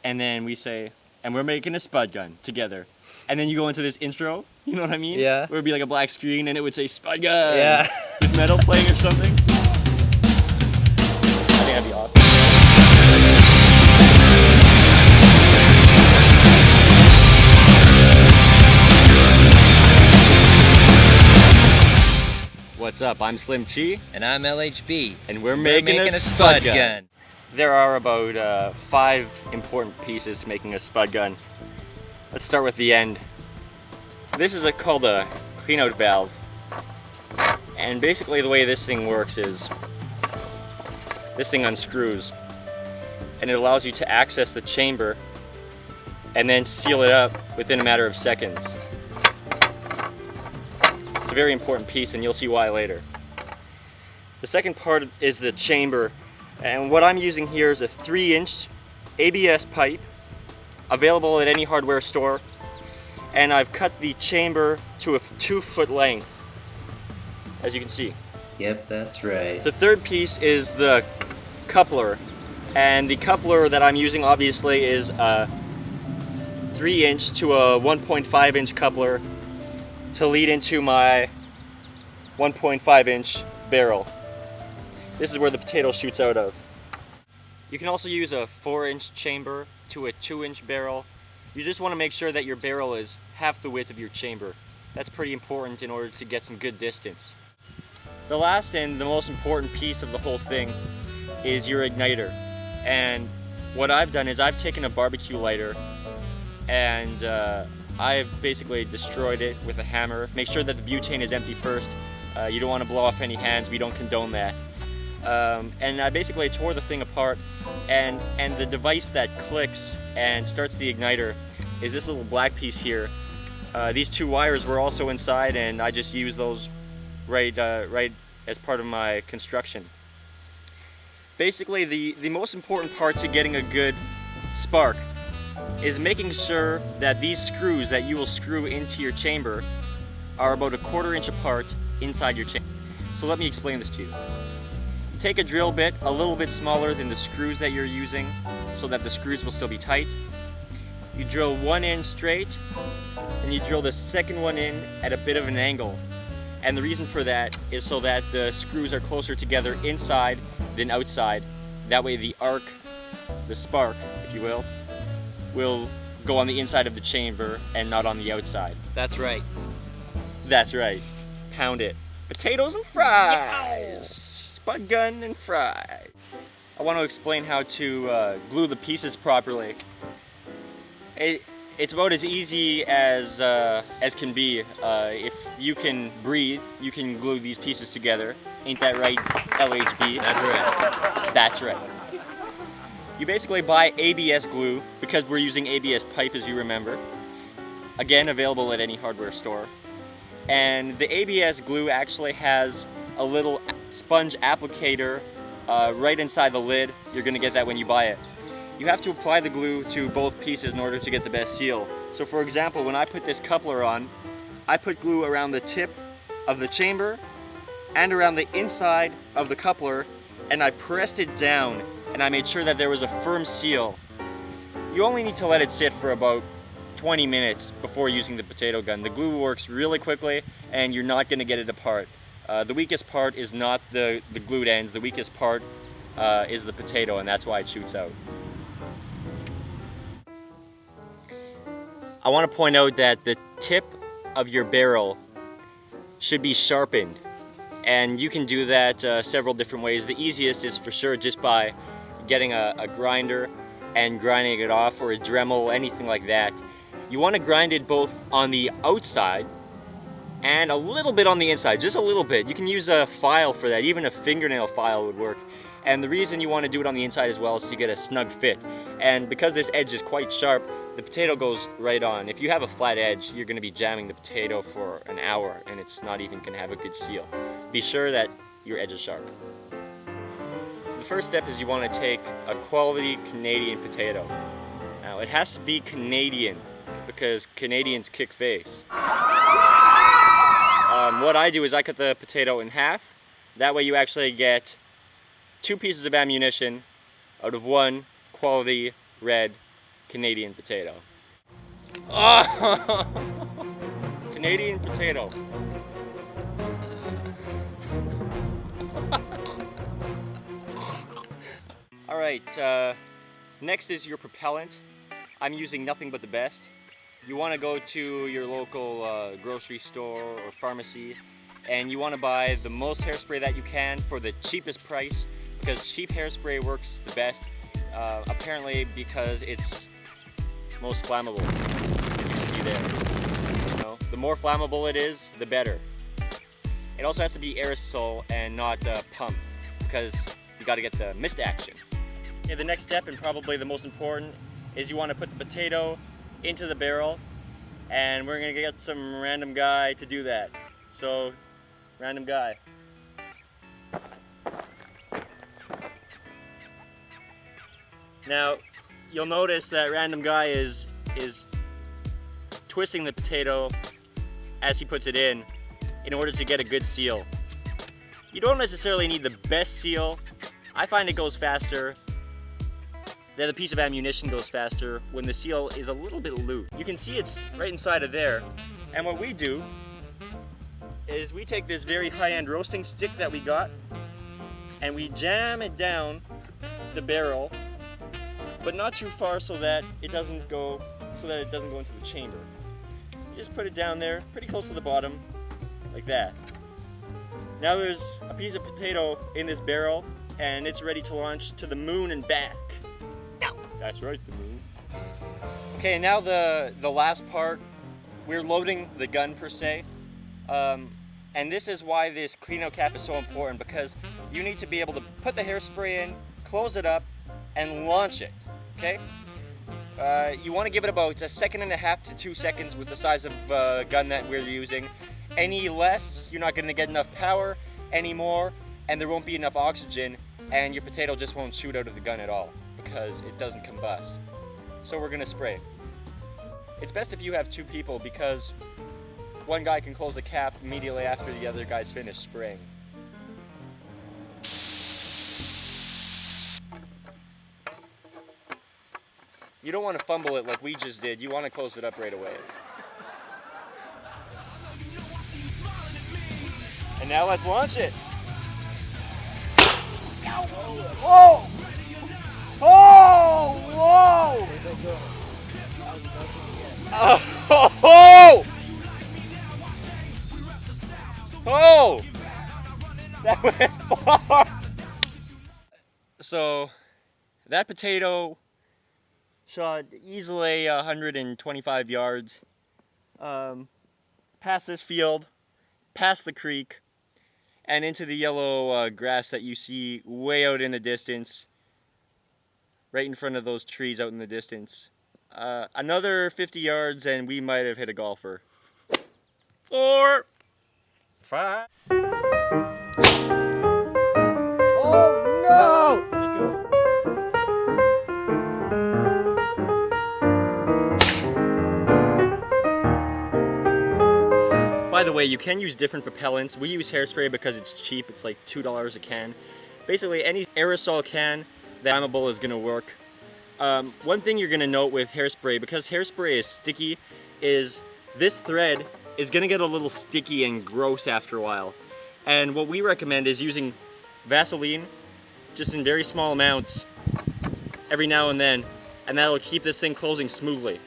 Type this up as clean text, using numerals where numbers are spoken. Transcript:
and then we say, and we're making a spud gun together. And then you go into this intro, you know what I mean? Yeah. Where it'd be like a black screen and it would say Spud Gun. Yeah. With metal playing or something. I think that'd be awesome. What's up? I'm Slim T. And I'm LHB. And we're making a Spud Gun. There are about 5 important pieces to making a Spud Gun. Let's start with the end. This is called a cleanout valve. And basically the way this thing works is this thing unscrews and it allows you to access the chamber and then seal it up within a matter of seconds. It's a very important piece and you'll see why later. The second part is the chamber, and what I'm using here is a 3-inch ABS pipe available at any hardware store, and I've cut the chamber to a 2-foot length, as you can see. Yep, that's right. The third piece is the coupler, and the coupler that I'm using obviously is a 3-inch to a 1.5-inch coupler to lead into my 1.5-inch barrel. This is where the potato shoots out of. You can also use a 4-inch chamber to a 2-inch barrel. You just want to make sure that your barrel is half the width of your chamber. That's pretty important in order to get some good distance. The last and the most important piece of the whole thing is your igniter. And what I've done is I've taken a barbecue lighter and I've basically destroyed it with a hammer. Make sure that the butane is empty first. You don't want to blow off any hands, we don't condone that. And I basically tore the thing apart, and the device that clicks and starts the igniter is this little black piece here. These 2 wires were also inside, and I just used those right as part of my construction. Basically, the most important part to getting a good spark is making sure that these screws that you will screw into your chamber are about a 1/4 inch apart inside your chamber. So let me explain this to you. Take a drill bit a little bit smaller than the screws that you're using so that the screws will still be tight. You drill one in straight and you drill the second one in at a bit of an angle. And the reason for that is so that the screws are closer together inside than outside. That way the arc, the spark, if you will go on the inside of the chamber and not on the outside. That's right. That's right. Pound it. Potatoes and fries! Spud gun and fry. I want to explain how to glue the pieces properly. It's about as easy as can be. If you can breathe, you can glue these pieces together. Ain't that right, LHB? That's right. That's right. You basically buy ABS glue, because we're using ABS pipe, as you remember. Again, available at any hardware store. And the ABS glue actually has a little sponge applicator right inside the lid. You're going to get that when you buy it. You have to apply the glue to both pieces in order to get the best seal. So for example, when I put this coupler on, I put glue around the tip of the chamber and around the inside of the coupler, and I pressed it down and I made sure that there was a firm seal. You only need to let it sit for about 20 minutes before using the potato gun. The glue works really quickly and you're not going to get it apart. The weakest part is not the glued ends. The weakest part is the potato, and that's why it shoots out. I want to point out that the tip of your barrel should be sharpened, and you can do that several different ways. The easiest is for sure just by getting a grinder and grinding it off, or a Dremel, anything like that. You want to grind it both on the outside and a little bit on the inside, just a little bit. You can use a file for that, even a fingernail file would work. And the reason you want to do it on the inside as well is to get a snug fit. And because this edge is quite sharp, the potato goes right on. If you have a flat edge, you're going to be jamming the potato for an hour and it's not even going to have a good seal. Be sure that your edge is sharp. The first step is you want to take a quality Canadian potato. Now it has to be Canadian because Canadians kick face. What I do is I cut the potato in half. That way you actually get 2 pieces of ammunition out of 1 quality red Canadian potato. Oh! Canadian potato. Alright, next is your propellant. I'm using nothing but the best. You want to go to your local grocery store or pharmacy and you want to buy the most hairspray that you can for the cheapest price, because cheap hairspray works the best, apparently because it's most flammable, as you can see there. You know, the more flammable it is, the better. It also has to be aerosol and not pump, because you got to get the mist action. Okay, the next step, and probably the most important, is you want to put the potato into the barrel, and we're gonna get some random guy to do that. So, random guy. Now, you'll notice that random guy is twisting the potato as he puts it in order to get a good seal. You don't necessarily need the best seal. I find it goes faster. The piece of ammunition goes faster when the seal is a little bit loose. You can see it's right inside of there. And what we do is we take this very high-end roasting stick that we got and we jam it down the barrel, but not too far so that it doesn't go into the chamber. You just put it down there, pretty close to the bottom, like that. Now there's a piece of potato in this barrel and it's ready to launch to the moon and back. That's right, the moon. Okay, now the last part, we're loading the gun per se. And this is why this cleanout cap is so important, because you need to be able to put the hairspray in, close it up, and launch it, okay? You want to give it about 1.5 seconds to 2 seconds with the size of gun that we're using. Any less, you're not going to get enough power anymore, and there won't be enough oxygen, and your potato just won't shoot out of the gun at all, because it doesn't combust. So we're gonna spray. It's best if you have 2 people, because one guy can close the cap immediately after the other guy's finished spraying. You don't want to fumble it like we just did. You want to close it up right away. And now let's launch it. Whoa! Oh! Whoa! Oh! Oh! That went far! So, that potato shot easily 125 yards. Past this field, past the creek, and into the yellow grass that you see way out in the distance. Right in front of those trees out in the distance. Another 50 yards and we might have hit a golfer. 4, 5. Oh no! By the way, you can use different propellants. We use hairspray because it's cheap. It's like $2 a can. Basically, any aerosol can that flammable is going to work. One thing you're going to note with hairspray, because hairspray is sticky, is this thread is going to get a little sticky and gross after a while. And what we recommend is using Vaseline, just in very small amounts, every now and then, and that'll keep this thing closing smoothly.